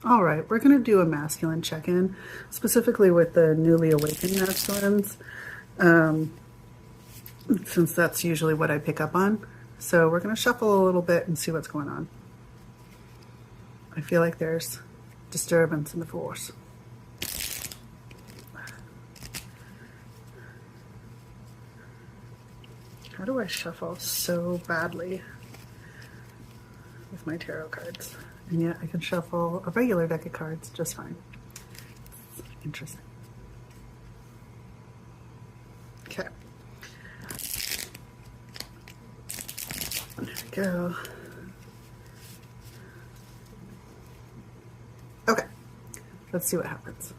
All right, we're going to do a masculine check-in, specifically with the newly awakened masculines, since that's usually what I pick up on. So we're going to shuffle a little bit and see what's going on. I feel like there's disturbance in the force. How do I shuffle so badly with my tarot cards? And yet I can shuffle a regular deck of cards just fine. Interesting. Okay. There we go. Okay. Let's see what happens.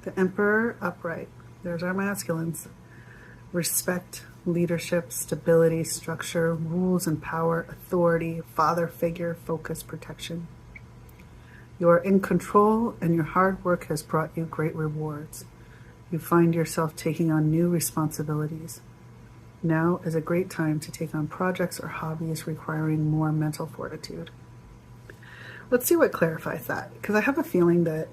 The Emperor upright. There's our masculines. Respect, leadership, stability, structure, rules and power, authority, father figure, focus, protection. You are in control and your hard work has brought you great rewards. You find yourself taking on new responsibilities. Now is a great time to take on projects or hobbies requiring more mental fortitude. Let's see what clarifies that, because I have a feeling that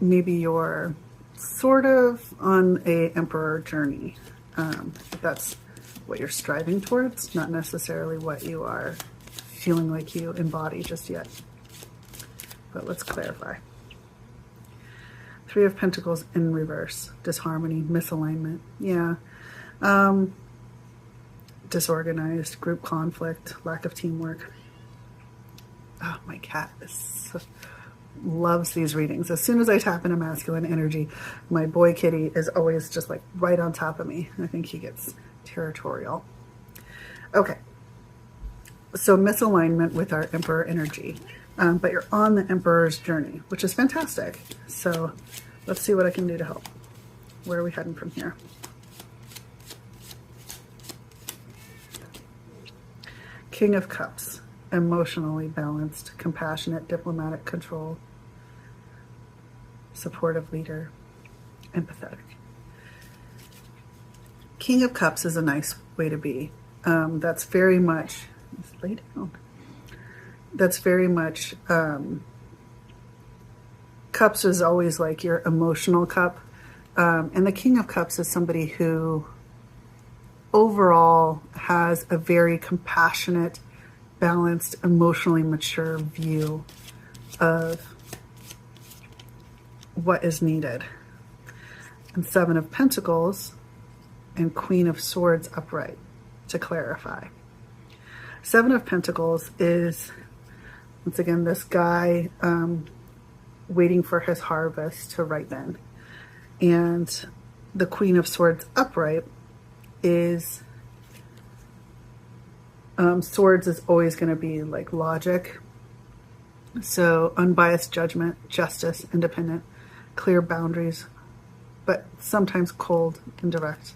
maybe you're sort of on a emperor journey. If that's what you're striving towards, not necessarily what you are feeling like you embody just yet. But let's clarify. Three of Pentacles in reverse. Disharmony, misalignment. Yeah. Disorganized, group conflict, lack of teamwork. Oh, my cat loves these readings. As soon as I tap into masculine energy, my boy kitty is always just like right on top of me. I think he gets territorial. Okay. So misalignment with our Emperor energy. But you're on the Emperor's journey, which is fantastic. So let's see what I can do to help. Where are we heading from here? King of Cups. Emotionally balanced, compassionate, diplomatic, control, supportive leader, empathetic. King of Cups is a nice way to be. That's very much, let's lay down. That's very much, Cups is always like your emotional cup. And the King of Cups is somebody who overall has a very compassionate, balanced, emotionally mature view of what is needed. And Seven of Pentacles and Queen of Swords upright, to clarify. Seven of Pentacles is, once again, this guy waiting for his harvest to ripen. And the Queen of Swords upright is swords is always going to be like logic. So unbiased judgment, justice, independent, clear boundaries, but sometimes cold and direct.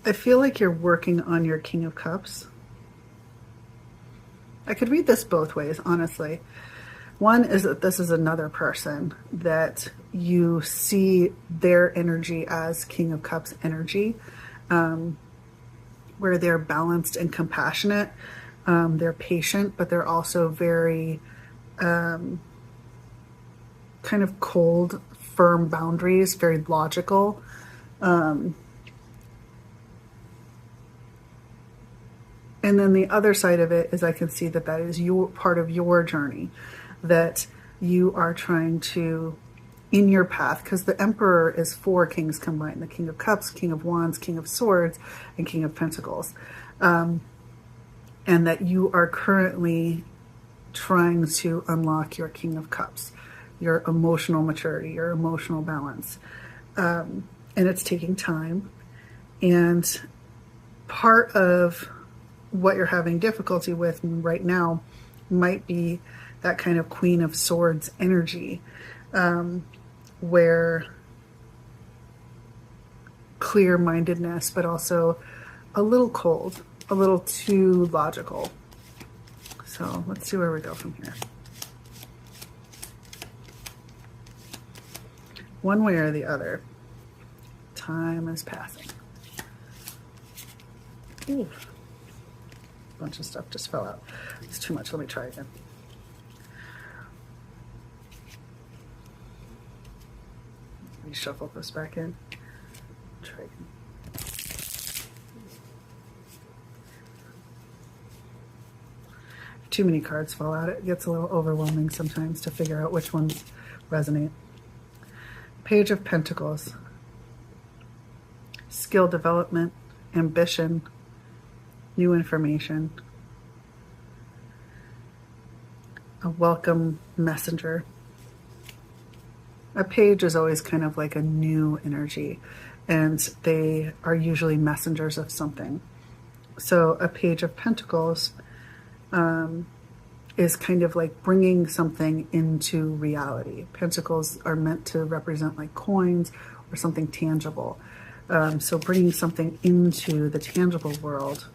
I feel like you're working on your King of Cups. I could read this both ways, honestly. One is that this is another person that you see their energy as King of Cups energy, where they're balanced and compassionate. They're patient, but they're also very kind of cold, firm boundaries, very logical. And then the other side of it is I can see that that is your part of your journey, that you are trying to, in your path, because the Emperor is four kings combined, the King of Cups, King of Wands, King of Swords, and King of Pentacles. And that you are currently trying to unlock your King of Cups, your emotional maturity, your emotional balance. And it's taking time. And part of what you're having difficulty with right now might be that kind of Queen of Swords energy. where clear-mindedness, but also a little cold, a little too logical. So let's see where we go from here. One way or the other, time is passing. Ooh. A bunch of stuff just fell out. It's too much. Let me try again. Reshuffle this back in. Try again. If too many cards fall out, it gets a little overwhelming sometimes to figure out which ones resonate. Page of Pentacles. Skill development, ambition, new information, a welcome messenger. A page is always kind of like a new energy, and they are usually messengers of something. So a Page of Pentacles is kind of like bringing something into reality. Pentacles are meant to represent like coins or something tangible. So bringing something into the tangible world.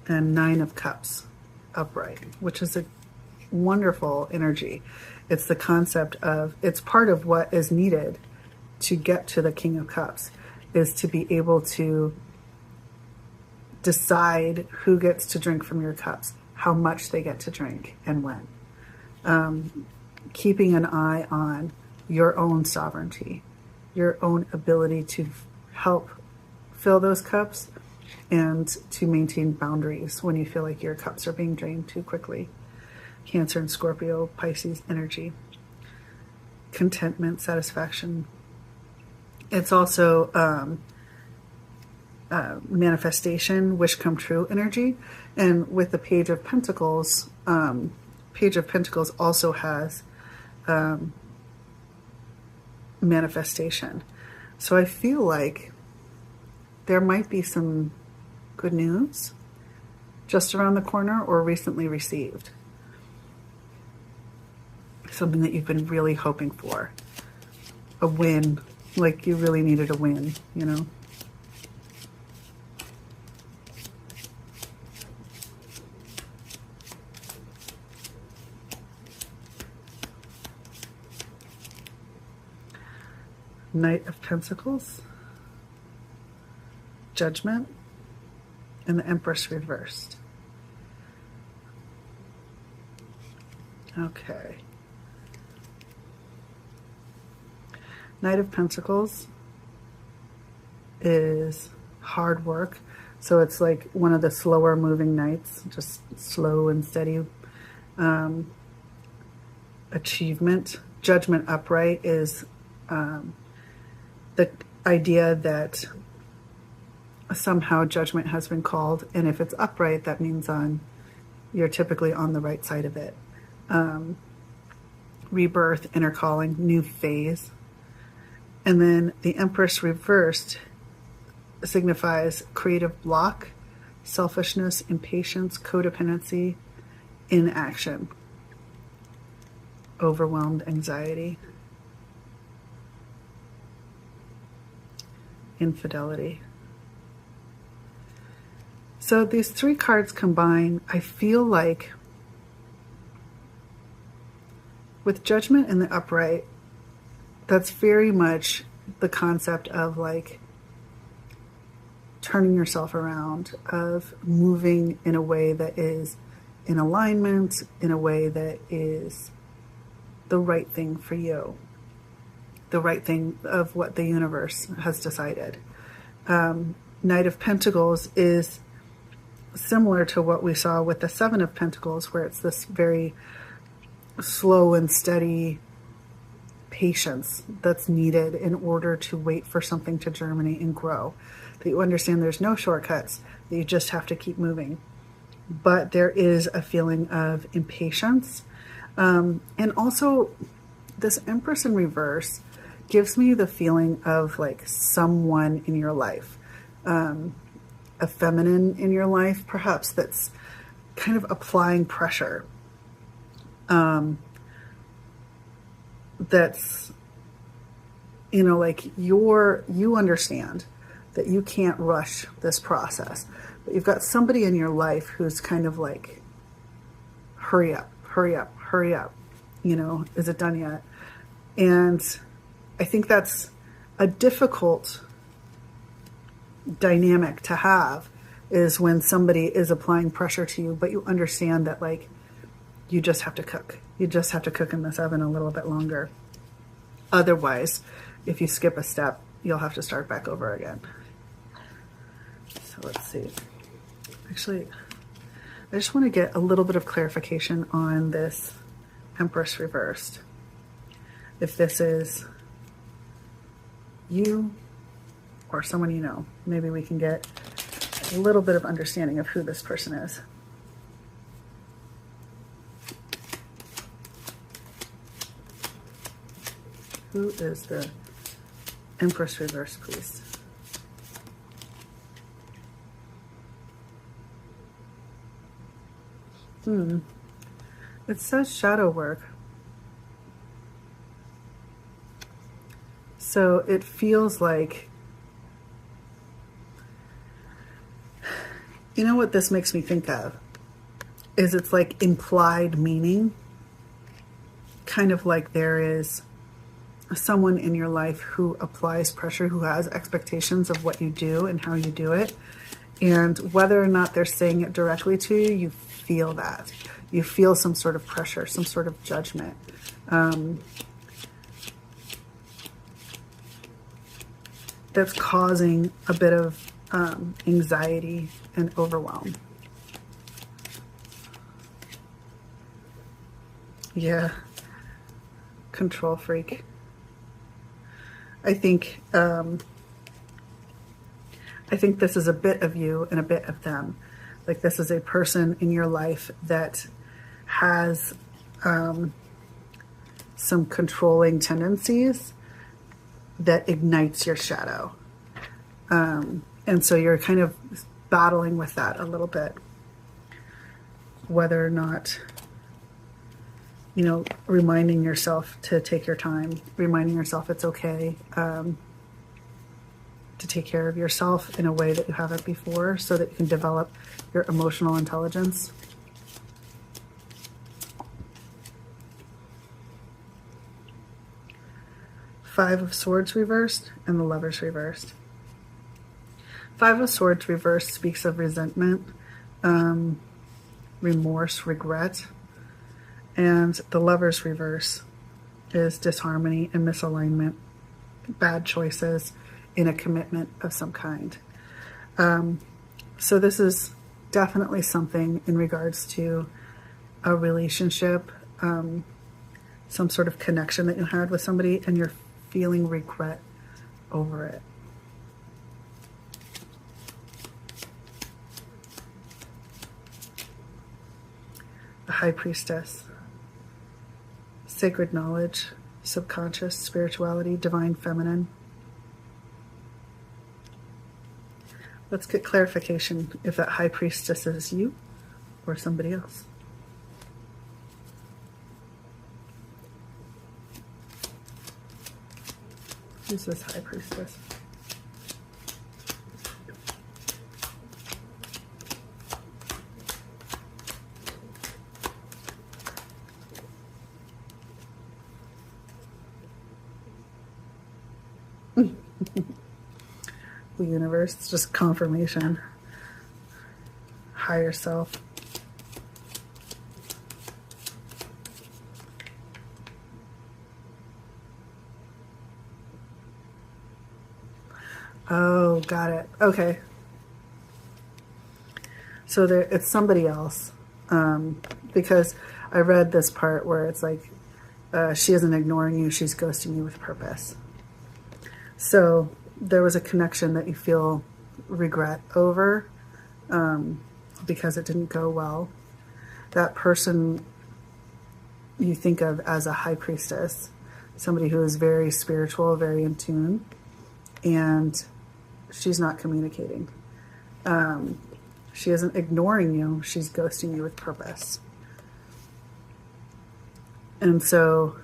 And Nine of Cups upright, which is a wonderful energy. It's the concept of, it's part of what is needed to get to the King of Cups, is to be able to decide who gets to drink from your cups, how much they get to drink, and when. Keeping an eye on your own sovereignty, your own ability to help fill those cups, and to maintain boundaries when you feel like your cups are being drained too quickly. Cancer and Scorpio, Pisces energy. Contentment, satisfaction. It's also manifestation, wish come true energy. And with the Page of Pentacles also has manifestation. So I feel like there might be some good news just around the corner or recently received. Something that you've been really hoping for. A win, like you really needed a win, you know? Knight of Pentacles, Judgment, and the Empress reversed. Okay. Knight of Pentacles is hard work. So it's like one of the slower moving knights, just slow and steady. Achievement. Judgment upright is the idea that somehow judgment has been called, and if it's upright, that means you're typically on the right side of it. Rebirth, inner calling, new phase. And then the Empress reversed signifies creative block, selfishness, impatience, codependency, inaction, overwhelmed anxiety, infidelity. So these three cards combine, I feel like with Judgment in the upright, that's very much the concept of like turning yourself around, of moving in a way that is in alignment, in a way that is the right thing for you, the right thing of what the universe has decided. Knight of Pentacles is similar to what we saw with the Seven of Pentacles, where it's this very slow and steady patience that's needed in order to wait for something to germinate and grow. That you understand there's no shortcuts, that you just have to keep moving. But there is a feeling of impatience. And also, this Empress in reverse gives me the feeling of like someone in your life, a feminine in your life, perhaps, that's kind of applying pressure that's, like you understand that you can't rush this process, but you've got somebody in your life who's kind of like, hurry up, hurry up, hurry up. Is it done yet? And I think that's a difficult dynamic to have, is when somebody is applying pressure to you, but you understand that, like, you just have to cook. You just have to cook in this oven a little bit longer. Otherwise, if you skip a step, you'll have to start back over again. So let's see. Actually, I just want to get a little bit of clarification on this Empress reversed. If this is you or someone you know, maybe we can get a little bit of understanding of who this person is. Who is the Empress reverse, please? It says shadow work. So it feels like, what this makes me think of is, it's like implied meaning. Kind of like there is someone in your life who applies pressure, who has expectations of what you do and how you do it. And whether or not they're saying it directly to you, you feel that. You feel some sort of pressure, some sort of judgment. That's causing a bit of anxiety and overwhelm. Yeah. Control freak. I think this is a bit of you and a bit of them. Like, this is a person in your life that has some controlling tendencies that ignites your shadow. And so you're kind of battling with that a little bit. Whether or not, reminding yourself to take your time, reminding yourself it's okay to take care of yourself in a way that you haven't before, so that you can develop your emotional intelligence. Five of Swords reversed and the Lovers reversed. Five of Swords reversed speaks of resentment, remorse, regret. And the Lovers reverse is disharmony and misalignment, bad choices in a commitment of some kind. So this is definitely something in regards to a relationship, some sort of connection that you had with somebody, and you're feeling regret over it. The High Priestess. Sacred knowledge, subconscious, spirituality, divine feminine. Let's get clarification if that High Priestess is you or somebody else. Who's this High Priestess? The universe, it's just confirmation. Higher self. Oh, got it. Okay. So it's somebody else. Because I read this part where it's like, she isn't ignoring you, she's ghosting you with purpose. So there was a connection that you feel regret over, because it didn't go well. That person you think of as a high priestess, somebody who is very spiritual, very in tune, and she's not communicating. She isn't ignoring you, she's ghosting you with purpose. And so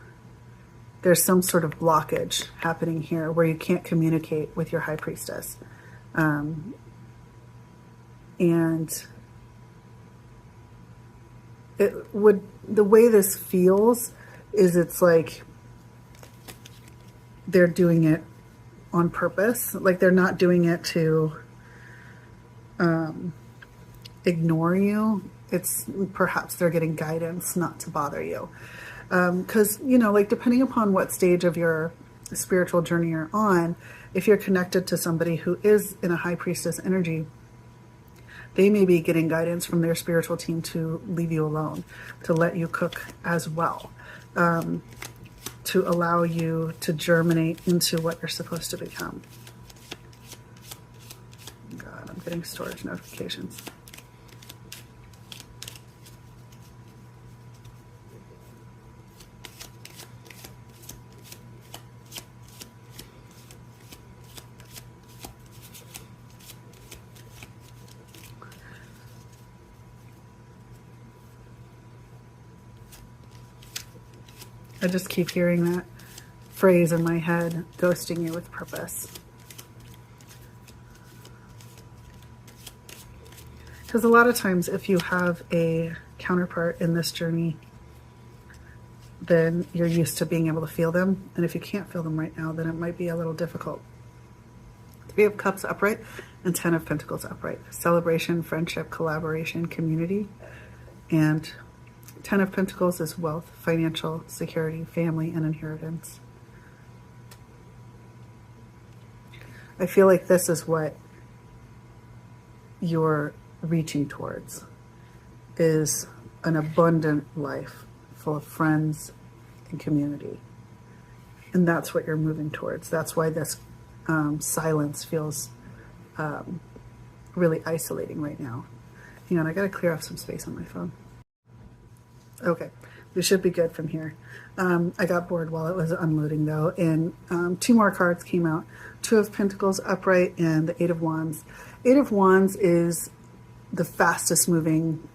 there's some sort of blockage happening here where you can't communicate with your high priestess. And the way this feels is it's like they're doing it on purpose. Like they're not doing it to ignore you. It's perhaps they're getting guidance not to bother you. Because, like depending upon what stage of your spiritual journey you're on, if you're connected to somebody who is in a high priestess energy, they may be getting guidance from their spiritual team to leave you alone, to let you cook as well, to allow you to germinate into what you're supposed to become. God, I'm getting storage notifications. I just keep hearing that phrase in my head, ghosting you with purpose. Because a lot of times if you have a counterpart in this journey, then you're used to being able to feel them. And if you can't feel them right now, then it might be a little difficult. Three of Cups upright and 10 of Pentacles upright. Celebration, friendship, collaboration, community. And 10 of Pentacles is wealth, financial security, family, and inheritance. I feel like this is what you're reaching towards, is an abundant life full of friends and community. And that's what you're moving towards. That's why this silence feels really isolating right now. Hang on, I gotta clear off some space on my phone. Okay, we should be good from here. I got bored while it was unloading though, and two more cards came out. 2 of Pentacles upright and the 8 of Wands. 8 of Wands is the fastest moving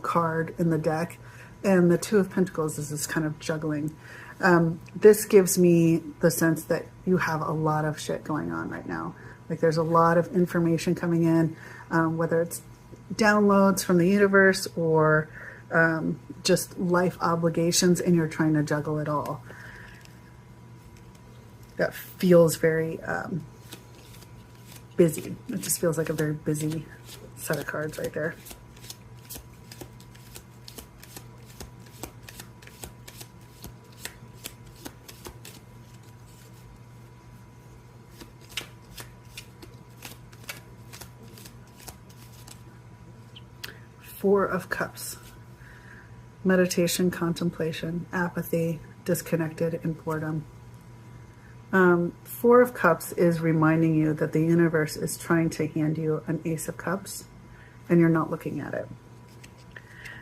card in the deck, and the 2 of Pentacles is this kind of juggling. This gives me the sense that you have a lot of shit going on right now. Like there's a lot of information coming in, whether it's downloads from the universe or just life obligations, and you're trying to juggle it all. That feels very busy. It just feels like a very busy set of cards right there. Four of Cups. Meditation, contemplation, apathy, disconnected, and boredom. 4 of Cups is reminding you that the universe is trying to hand you an Ace of Cups and you're not looking at it.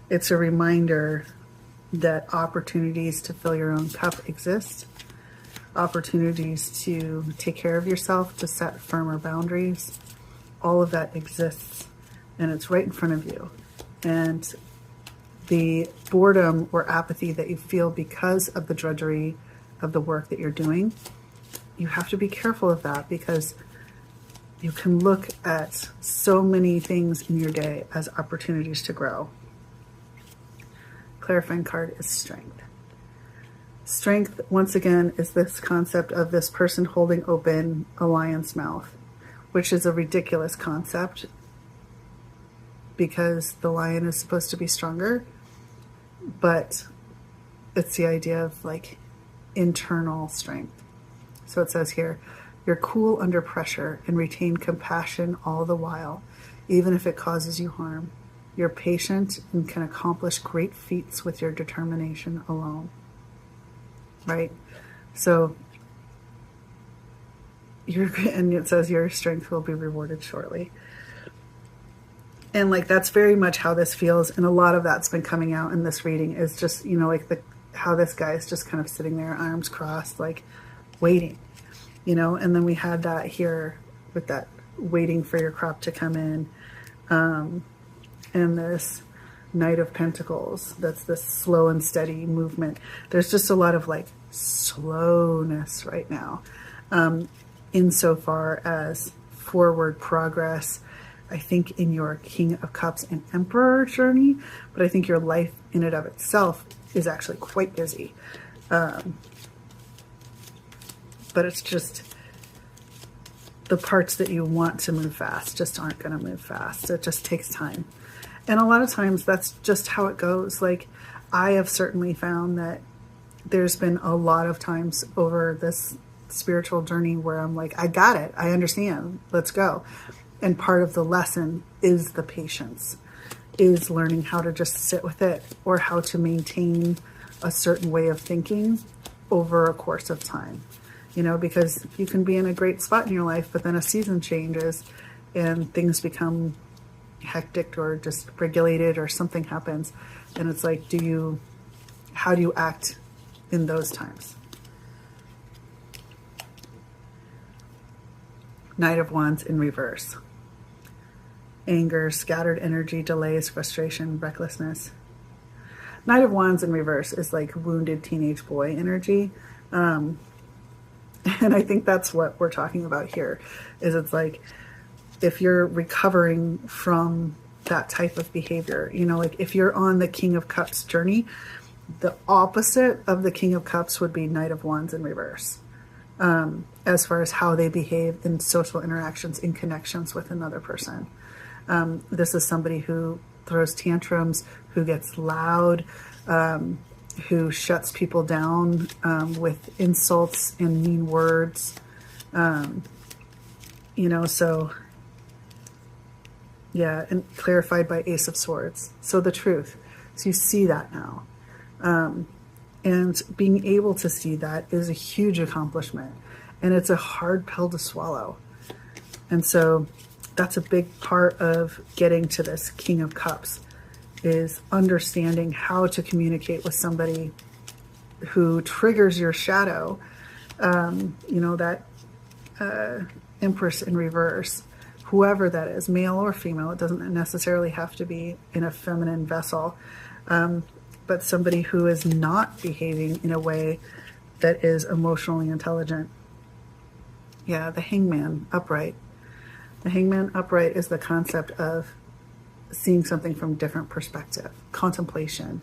It's a reminder that opportunities to fill your own cup exist, opportunities to take care of yourself, to set firmer boundaries. All of that exists and it's right in front of you. And the boredom or apathy that you feel because of the drudgery of the work that you're doing, you have to be careful of that, because you can look at so many things in your day as opportunities to grow. Clarifying card is Strength. Strength, once again, is this concept of this person holding open a lion's mouth, which is a ridiculous concept because the lion is supposed to be stronger, but it's the idea of like internal strength. So it says here, you're cool under pressure and retain compassion all the while, even if it causes you harm. You're patient and can accomplish great feats with your determination alone. Right? So and it says your strength will be rewarded shortly. And like that's very much how this feels, and a lot of that's been coming out in this reading is just, you know, like how this guy is just kind of sitting there, arms crossed, like waiting, you know. And then we had that here with that waiting for your crop to come in, and this Knight of Pentacles. That's the slow and steady movement. There's just a lot of like slowness right now, insofar as forward progress, I think, in your King of Cups and Emperor journey, but I think your life in and of itself is actually quite busy. But it's just the parts that you want to move fast just aren't going to move fast. It just takes time. And a lot of times that's just how it goes. Like, I have certainly found that there's been a lot of times over this spiritual journey where I'm like, I got it. I understand. Let's go. And part of the lesson is the patience, is learning how to just sit with it, or how to maintain a certain way of thinking over a course of time. You know, because you can be in a great spot in your life, but then a season changes and things become hectic or just regulated, or something happens. And it's like, how do you act in those times? Knight of Wands in reverse. Anger, scattered energy, delays, frustration, recklessness. Knight of Wands in reverse is like wounded teenage boy energy. And I think that's what we're talking about here, is it's like, if you're recovering from that type of behavior, you know, like if you're on the King of Cups journey, the opposite of the King of Cups would be Knight of Wands in reverse, as far as how they behave in social interactions, in connections with another person. This is somebody who throws tantrums, who gets loud, who shuts people down with insults and mean words. You know, so yeah, and clarified by Ace of Swords. So the truth. So you see that now. And being able to see that is a huge accomplishment. And it's a hard pill to swallow. And so that's a big part of getting to this King of Cups, is understanding how to communicate with somebody who triggers your shadow. You know, that Empress in reverse, whoever that is, male or female, it doesn't necessarily have to be in a feminine vessel, but somebody who is not behaving in a way that is emotionally intelligent. Yeah, the Hangman upright. The Hangman upright is the concept of seeing something from a different perspective, contemplation,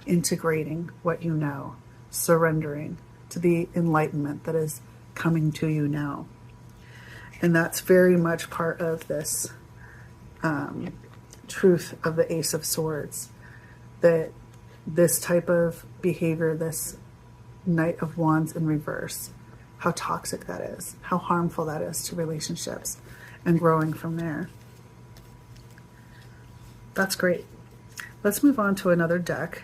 integrating what you know, surrendering to the enlightenment that is coming to you now. And that's very much part of this truth of the Ace of Swords, that this type of behavior, this Knight of Wands in reverse, how toxic that is, how harmful that is to relationships, and growing from there. That's great. Let's move on to another deck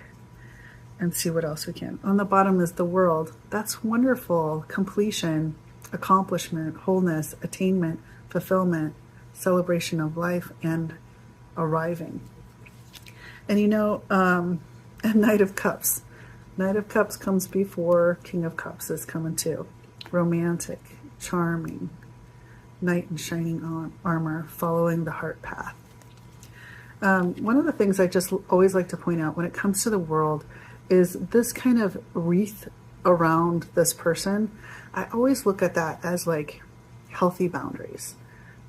and see what else we can. On the bottom is the World. That's wonderful. Completion, accomplishment, wholeness, attainment, fulfillment, celebration of life, and arriving. And you know, a Knight of Cups. Knight of Cups comes before King of Cups is coming too. Romantic, charming, knight in shining armor, following the heart path. One of the things I just always like to point out when it comes to the World is this kind of wreath around this person. I always look at that as like healthy boundaries,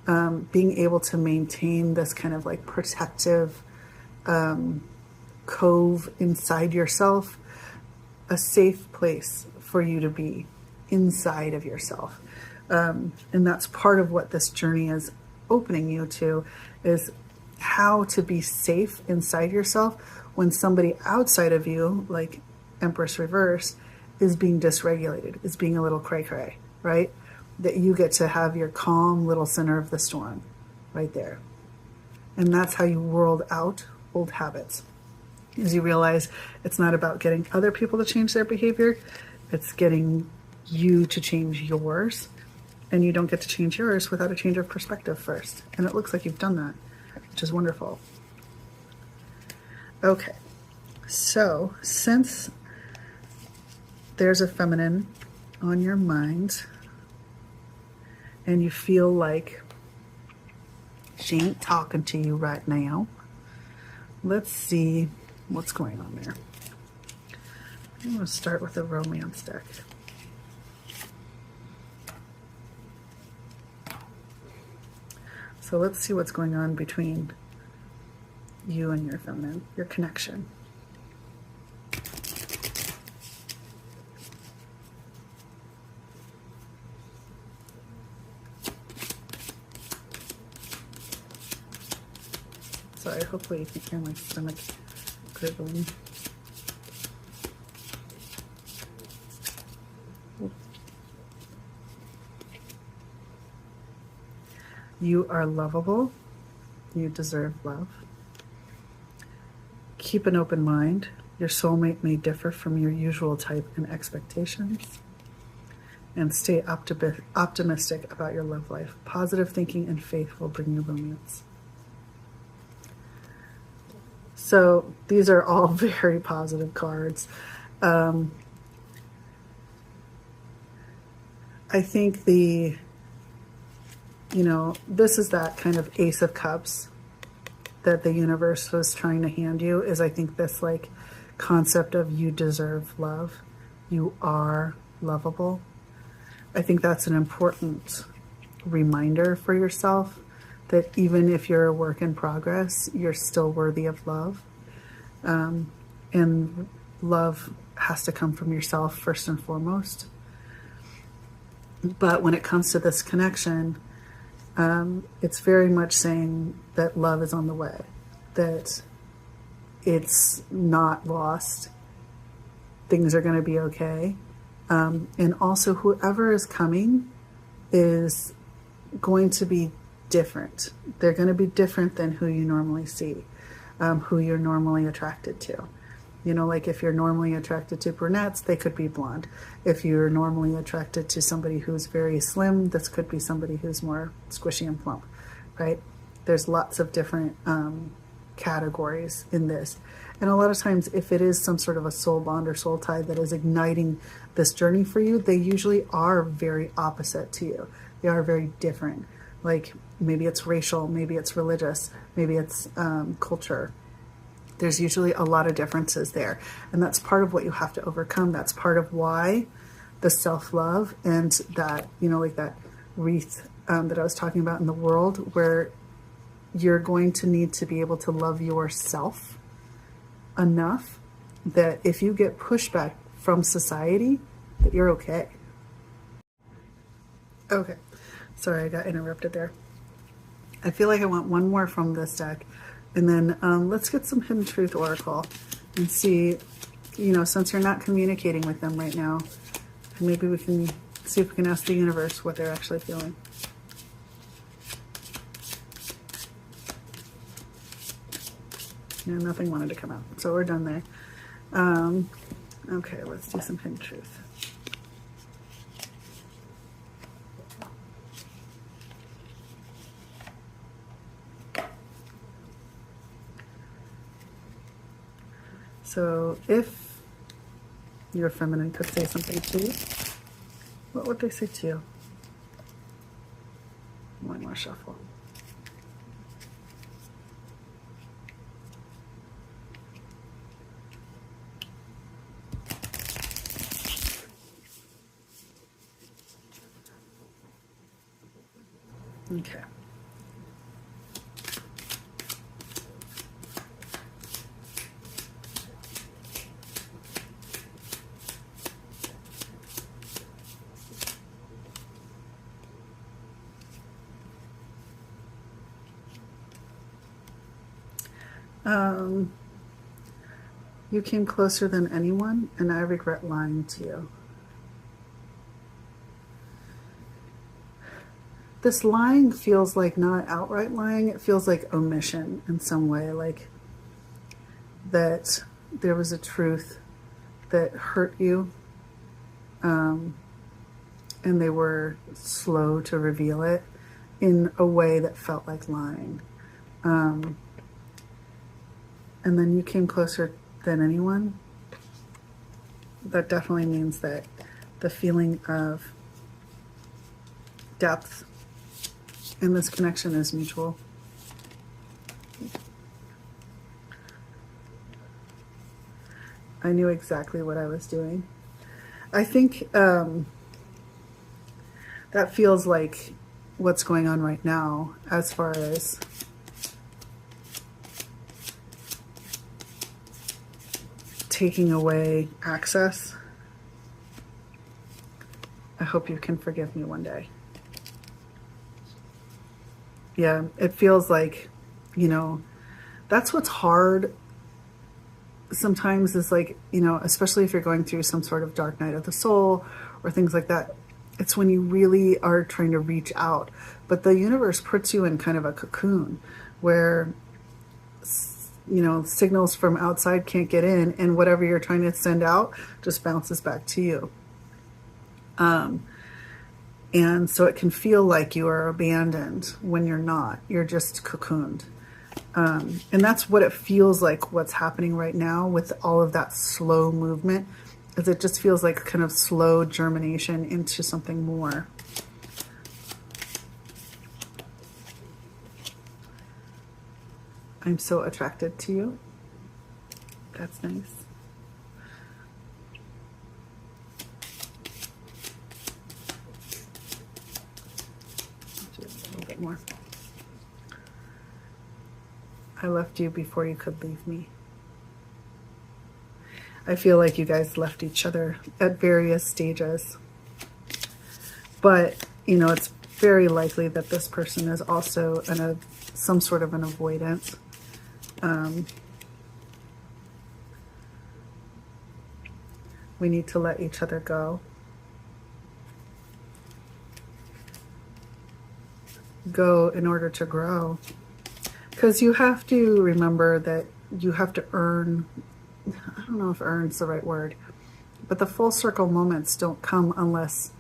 being able to maintain this kind of like protective cove inside yourself, a safe place for you to be inside of yourself. And that's part of what this journey is opening you to, is how to be safe inside yourself when somebody outside of you, like Empress reverse, is being dysregulated, is being a little cray-cray, right? That you get to have your calm little center of the storm right there. And that's how you world out old habits, is you realize it's not about getting other people to change their behavior, it's getting you to change yours. And you don't get to change yours without a change of perspective first. And it looks like you've done that, which is wonderful. Okay, so since there's a feminine on your mind and you feel like she ain't talking to you right now, let's see what's going on there. I'm going to start with a romance deck. So let's see what's going on between you and your feminine, your connection. Sorry, hopefully you can hear my stomach gurgling. You are lovable. You deserve love. Keep an open mind. Your soulmate may differ from your usual type and expectations. And stay optimistic about your love life. Positive thinking and faith will bring you romance. So these are all very positive cards. I think this is that kind of Ace of Cups that the universe was trying to hand you, is I think this like concept of you deserve love. You are lovable. I think that's an important reminder for yourself that even if you're a work in progress, you're still worthy of love. And love has to come from yourself first and foremost. But when it comes to this connection, it's very much saying that love is on the way, that it's not lost. Things are going to be okay. And also whoever is coming is going to be different. They're going to be different than who you normally see, who you're normally attracted to. Like if you're normally attracted to brunettes, they could be blonde. If you're normally attracted to somebody who's very slim, this could be somebody who's more squishy and plump, right? There's lots of different categories in this. And a lot of times, if it is some sort of a soul bond or soul tie that is igniting this journey for you, they usually are very opposite to you. They are very different. Like maybe it's racial, maybe it's religious, maybe it's culture. There's usually a lot of differences there. And that's part of what you have to overcome. That's part of why the self-love and that, like that wreath that I was talking about in the world, where you're going to need to be able to love yourself enough that if you get pushback from society, that you're okay. Okay. Sorry, I got interrupted there. I feel like I want one more from this deck. And then let's get some Hidden Truth Oracle and see, since you're not communicating with them right now, maybe we can see if we can ask the universe what they're actually feeling. Yeah, nothing wanted to come out. So we're done there. Okay, let's do some Hidden Truth. So if your feminine could say something to you, what would they say to you? One more shuffle. Okay. You came closer than anyone, and I regret lying to you. This lying feels like not outright lying. It feels like omission in some way, like that there was a truth that hurt you, and they were slow to reveal it in a way that felt like lying. And then you came closer than anyone. That definitely means that the feeling of depth in this connection is mutual. I knew exactly what I was doing. I think that feels like what's going on right now as far as taking away access. I hope you can forgive me one day. Yeah, it feels like, you know, that's what's hard sometimes is like, you know, especially if you're going through some sort of dark night of the soul or things like that. It's when you really are trying to reach out. But the universe puts you in kind of a cocoon where, you know, signals from outside can't get in, and whatever you're trying to send out just bounces back to you. And so it can feel like you are abandoned when you're not. You're just cocooned. And that's what it feels like what's happening right now with all of that slow movement, is it just feels like kind of slow germination into something more. I'm so attracted to you. That's nice. Just a little bit more. I left you before you could leave me. I feel like you guys left each other at various stages. But, you know, it's very likely that this person is also in some sort of an avoidance. We need to let each other go. Go in order to grow. Because you have to remember that you have to earn, I don't know if earn's the right word, but the full circle moments don't come unless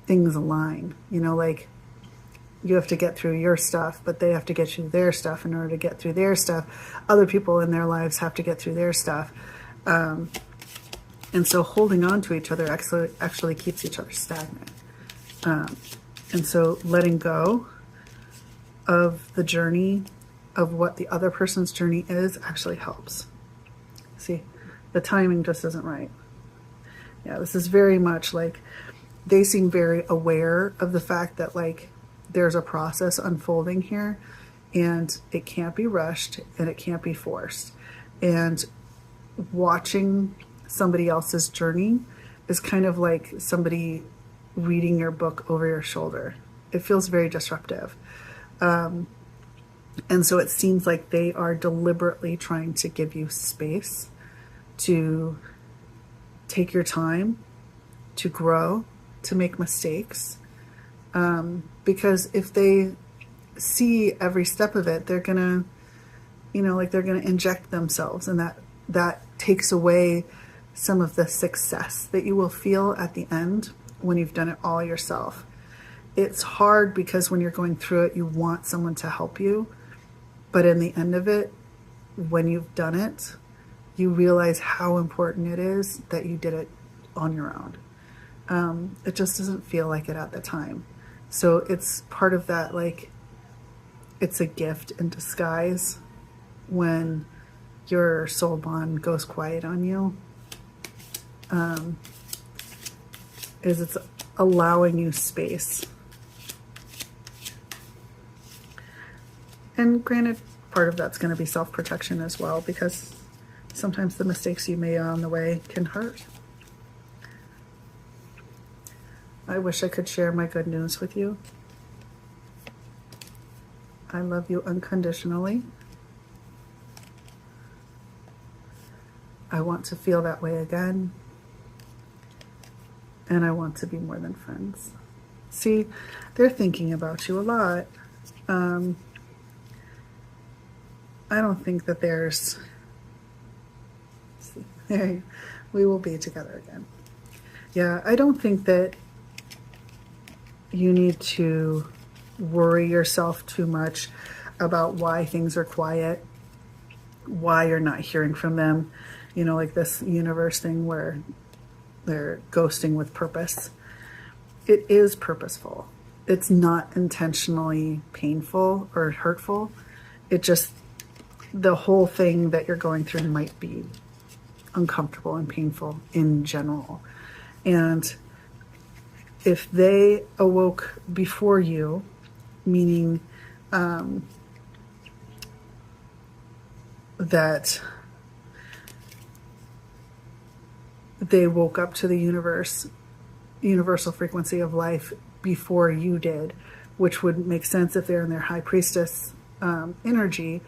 things align. You know, like you have to get through your stuff, but they have to get you their stuff in order to get through their stuff. Other people in their lives have to get through their stuff. And so holding on to each other actually keeps each other stagnant. And so letting go of the journey of what the other person's journey is actually helps. See, the timing just isn't right. Yeah, this is very much like they seem very aware of the fact that like there's a process unfolding here and it can't be rushed and it can't be forced. And watching somebody else's journey is kind of like somebody reading your book over your shoulder. It feels very disruptive. And so it seems like they are deliberately trying to give you space to take your time, to grow, to make mistakes. Because if they see every step of it, they're gonna, you know, like they're gonna inject themselves, and that takes away some of the success that you will feel at the end when you've done it all yourself. It's hard because when you're going through it, you want someone to help you. But in the end of it, when you've done it, you realize how important it is that you did it on your own. It just doesn't feel like it at the time. So it's part of that, like, it's a gift in disguise when your soul bond goes quiet on you. Is it's allowing you space. And granted, part of that's going to be self-protection as well, because sometimes the mistakes you made on the way can hurt. I wish I could share my good news with you. I love you unconditionally. I want to feel that way again. And I want to be more than friends. See, they're thinking about you a lot. I don't think that there's... See, we will be together again. Yeah, I don't think that you need to worry yourself too much about why things are quiet, why you're not hearing from them. You know, like this universe thing where they're ghosting with purpose. It is purposeful. It's not intentionally painful or hurtful. It just, the whole thing that you're going through might be uncomfortable and painful in general. And if they awoke before you, meaning that they woke up to the universal frequency of life before you did, which would make sense if they're in their high priestess energy,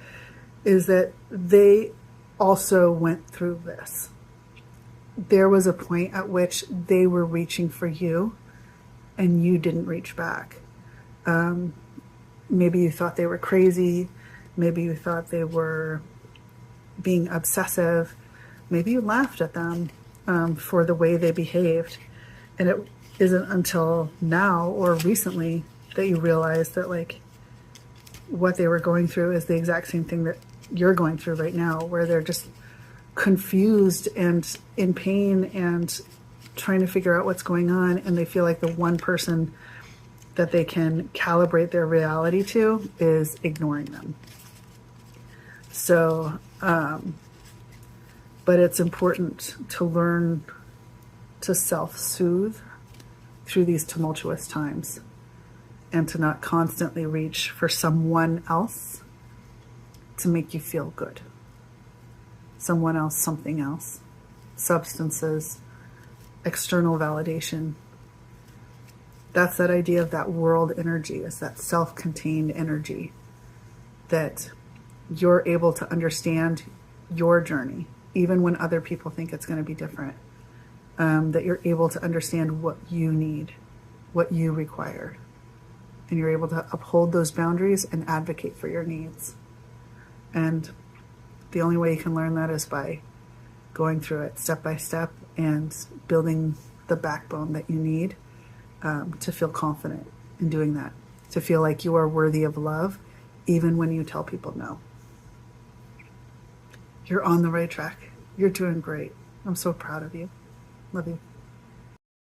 is that they also went through this. There was a point at which they were reaching for you and you didn't reach back. Maybe you thought they were crazy. Maybe you thought they were being obsessive. Maybe you laughed at them for the way they behaved. And it isn't until now or recently that you realize that, like, what they were going through is the exact same thing that you're going through right now, where they're just confused and in pain and trying to figure out what's going on, and they feel like the one person that they can calibrate their reality to is ignoring them. So, but it's important to learn to self-soothe through these tumultuous times and to not constantly reach for someone else to make you feel good. Someone else, something else, substances, external validation. That's that idea of that world energy, is that self-contained energy, that you're able to understand your journey, even when other people think it's going to be different. That you're able to understand what you need, what you require, and you're able to uphold those boundaries and advocate for your needs. And the only way you can learn that is by going through it step by step and building the backbone that you need to feel confident in doing that, to feel like you are worthy of love, even when you tell people no. You're on the right track. You're doing great. I'm so proud of you. Love you.